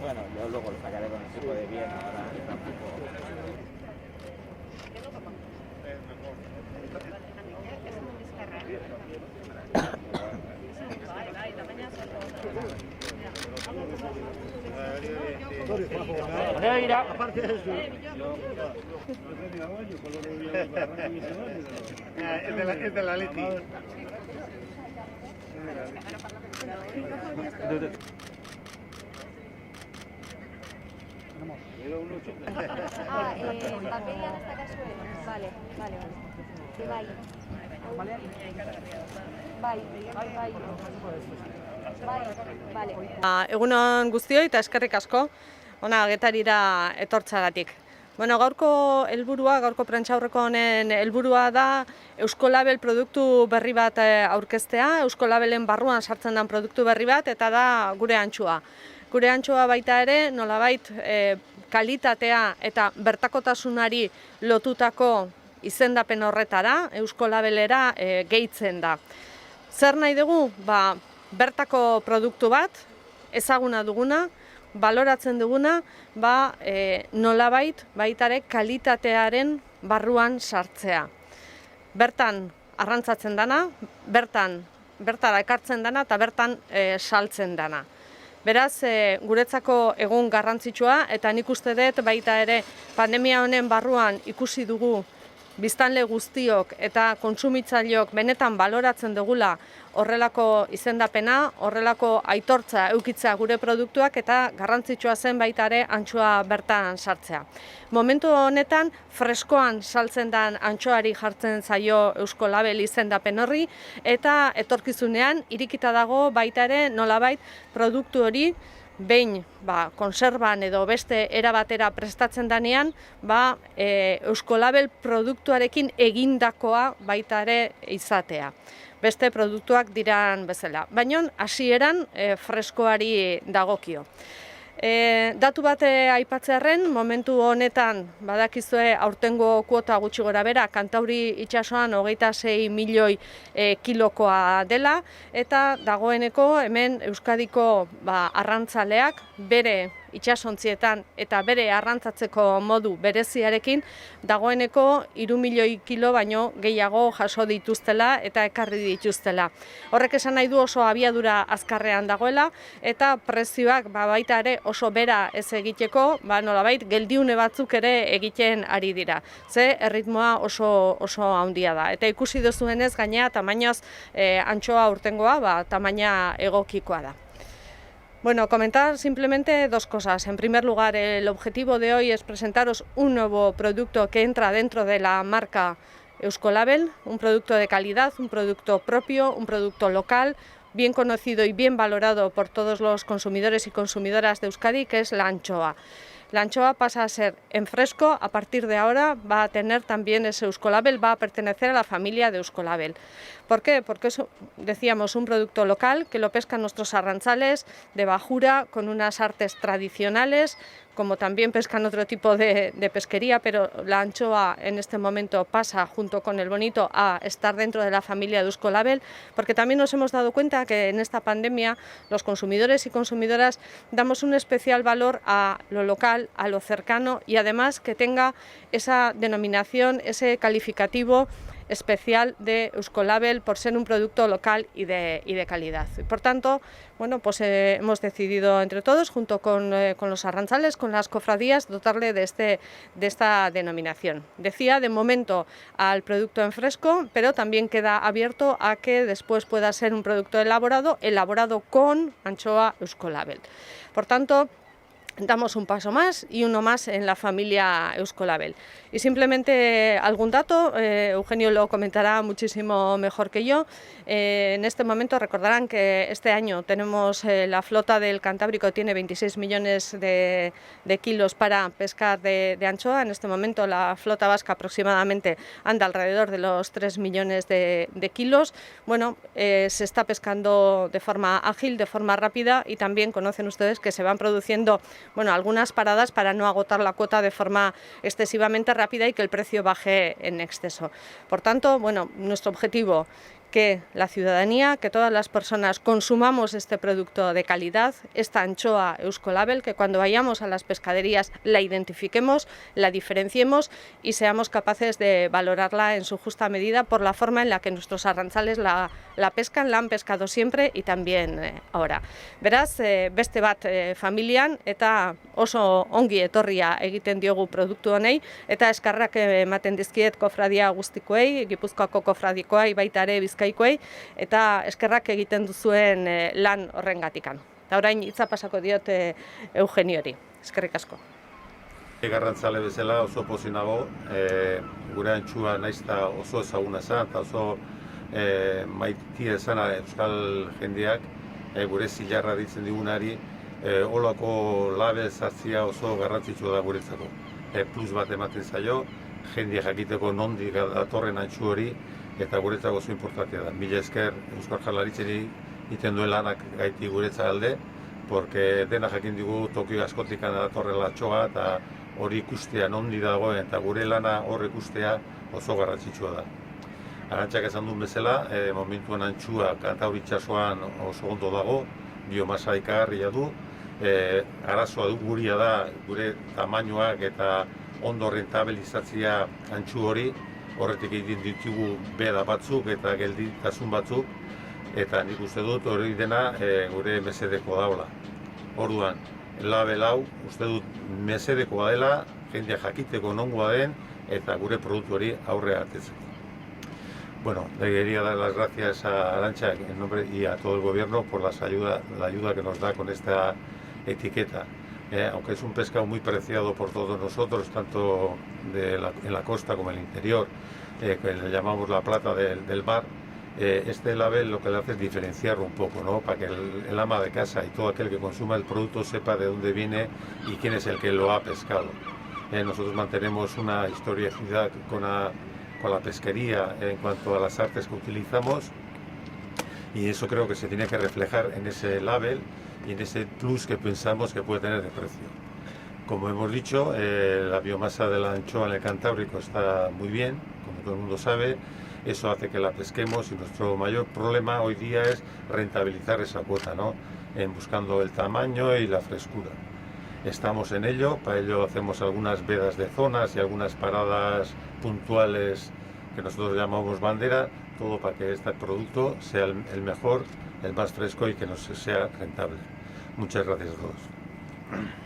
Bueno, yo luego lo sacaré con el tipo de bien, ahora tampoco. Es de la Leti. Bateria en esta cazuela. Vale. Bai. Egunon guztioi eta eskerrik asko ona Getarira etortzagatik. Bueno, gaurko helburua, gaurko prentsaurreko honen helburua da Euskolabel produktu berri bat aurkeztea, Euskolabelen barruan sartzen den produktu berri bat eta da gure antxoa. Gure antxoa baita ere, nolabait kalitatea eta bertakotasunari lotutako izendapen horretara, Euskolabelera gehitzen da. Zer nahi dugu? Bertako produktu bat, ezaguna duguna, baloratzen duguna, nolabait baitare kalitatearen barruan sartzea. Bertan arrantzatzen dana, bertara ekartzen dana eta bertan saltzen dana. Beraz, guretzako egun garrantzitsua eta nik uste dut baita ere pandemia honen barruan ikusi dugu biztanle guztiok eta kontsumitzaileok benetan baloratzen dugula horrelako izendapena, horrelako aitortza eukitzea gure produktuak eta garrantzitsua zen baita ere antxoa bertan sartzea. Momentu honetan freskoan saltzen den antxoari jartzen zaio Euskolabel izendapen horri eta etorkizunean irikita dago baita ere nolabait produktu hori behin konserban edo beste era batera prestatzen denean, Euskolabel produktuarekin egindakoa baita ere izatea. Beste produktuak diran bezala. Baina hasieran freskoari dagokio. Datu bat aipatzearren, momentu honetan badakizue aurtengo kuota gutxi gora bera, Kantauri itsasoan 26 milioi kilokoa dela eta dagoeneko hemen Euskadiko arrantzaleak bere itsasontzietan eta bere arrantzatzeko modu bereziarekin dagoeneko 3 milioi kilo baino gehiago jaso dituztela eta ekarri dituztela. Horrek esan nahi du oso abiadura azkarrean dagoela eta prezioak baita ere oso bera ez egiteko, nolabait geldiune batzuk ere egiten ari dira. Ze erritmoa oso handia da. Eta ikusi duzuenez gainea tamainoz antxoa urtengoa tamaina egokikoa da. Bueno, comentar simplemente dos cosas. En primer lugar, el objetivo de hoy es presentaros un nuevo producto que entra dentro de la marca Euskolabel, un producto de calidad, un producto propio, un producto local, bien conocido y bien valorado por todos los consumidores y consumidoras de Euskadi, que es la anchoa. La anchoa pasa a ser en fresco, a partir de ahora va a tener también ese Euskolabel, va a pertenecer a la familia de Euskolabel. ¿Por qué? Porque es, decíamos, un producto local que lo pescan nuestros arrantzales de bajura con unas artes tradicionales, como también pescan otro tipo de pesquería, pero la anchoa en este momento pasa junto con el bonito a estar dentro de la familia de Euskolabel, porque también nos hemos dado cuenta que en esta pandemia los consumidores y consumidoras damos un especial valor a lo local, a lo cercano y además que tenga esa denominación, ese calificativo especial de Euskolabel por ser un producto local y de calidad. Por tanto, bueno, pues hemos decidido entre todos, junto con los arrantzales, con las cofradías, dotarle de esta denominación. Decía de momento al producto en fresco, pero también queda abierto a que después pueda ser un producto elaborado con anchoa Euskolabel. Por tanto, damos un paso más y uno más en la familia Euskolabel. Y simplemente algún dato, Eugenio lo comentará muchísimo mejor que yo. En este momento recordarán que este año tenemos la flota del Cantábrico, tiene 26 millones de kilos para pescar de anchoa. En este momento la flota vasca aproximadamente anda alrededor de los 3 millones de kilos. Bueno, se está pescando de forma ágil, de forma rápida, y también conocen ustedes que se van produciendo algunas paradas para no agotar la cuota de forma excesivamente rápida y que el precio baje en exceso. Por tanto, nuestro objetivo, que la ciudadanía, que todas las personas consumamos este producto de calidad, esta anchoa Euskolabel, que cuando vayamos a las pescaderías la identifiquemos, la diferenciemos y seamos capaces de valorarla en su justa medida por la forma en la que nuestros arrantzales la pescan, la han pescado siempre y también ahora. Beraz, beste bat familian eta oso ongi etorria egiten diogu produktu honei, eta eskarrak ematen dizkiet kofradia guztikoei, Gipuzkoako kofradikoai, baita ere Bizkaikoei, eta eskerrak egiten duzuen lan horrengatikan. Eta orain hitza pasako diot Eugeniori. Eskerrik asko. Garrantzale bezala oso pozik nago, gure antxua naizta oso ezaguna zen, eta oso maitia esana euskal jendeak, gure zilarra ditzen digunari, holako labe zartzia oso garrantzitsua da guretzako. Plus bat ematen zaio, jendea jakiteko nondik datorren antxu hori, eta guretzako oso importantea da. Mila esker Euskal Jaurlaritzari egiten duen lanak gaiti guretza alde, porque dena jakin dugu Tokio askotik datorrela antxoa, eta hori ikustea nondi dagoen, eta gure lana hor ikustea oso garrantzitsua da. Arantxak esan duen bezala, momentuan antxua Kantauri itsasoan oso ondo dago, biomasa ikagarria du, arazoa guria da gure tamainoak eta ondo rentabilizatzea antxu hori, horretik egiten ditugu beda batzuk eta gelditasun batzuk, eta nik uste dut hori dena gure mesedeko daula. Orduan, label hau uste dut mesedekoa dela, jendea jakiteko nongoa den, eta gure produktu hori aurre atetzeko. Bueno, le quería dar las gracias a Arantxa en nombre y a todo el gobierno por la ayuda que nos da con esta etiqueta. Aunque es un pescado muy preciado por todos nosotros, tanto en la costa como en el interior, que le llamamos la plata del mar, este label lo que le hace es diferenciarlo un poco, ¿no? Para que el ama de casa y todo aquel que consuma el producto sepa de dónde viene y quién es el que lo ha pescado. Nosotros mantenemos una historicidad con la pesquería en cuanto a las artes que utilizamos, y eso creo que se tiene que reflejar en ese label y en ese plus que pensamos que puede tener de precio. Como hemos dicho, la biomasa de la anchoa en el Cantábrico está muy bien, como todo el mundo sabe. Eso hace que la pesquemos, y nuestro mayor problema hoy día es rentabilizar esa cuota, ¿no? Buscando el tamaño y la frescura. Estamos en ello, para ello hacemos algunas vedas de zonas y algunas paradas puntuales que nosotros llamamos bandera, todo para que este producto sea el mejor, el más fresco y que nos sea rentable. Muchas gracias a todos.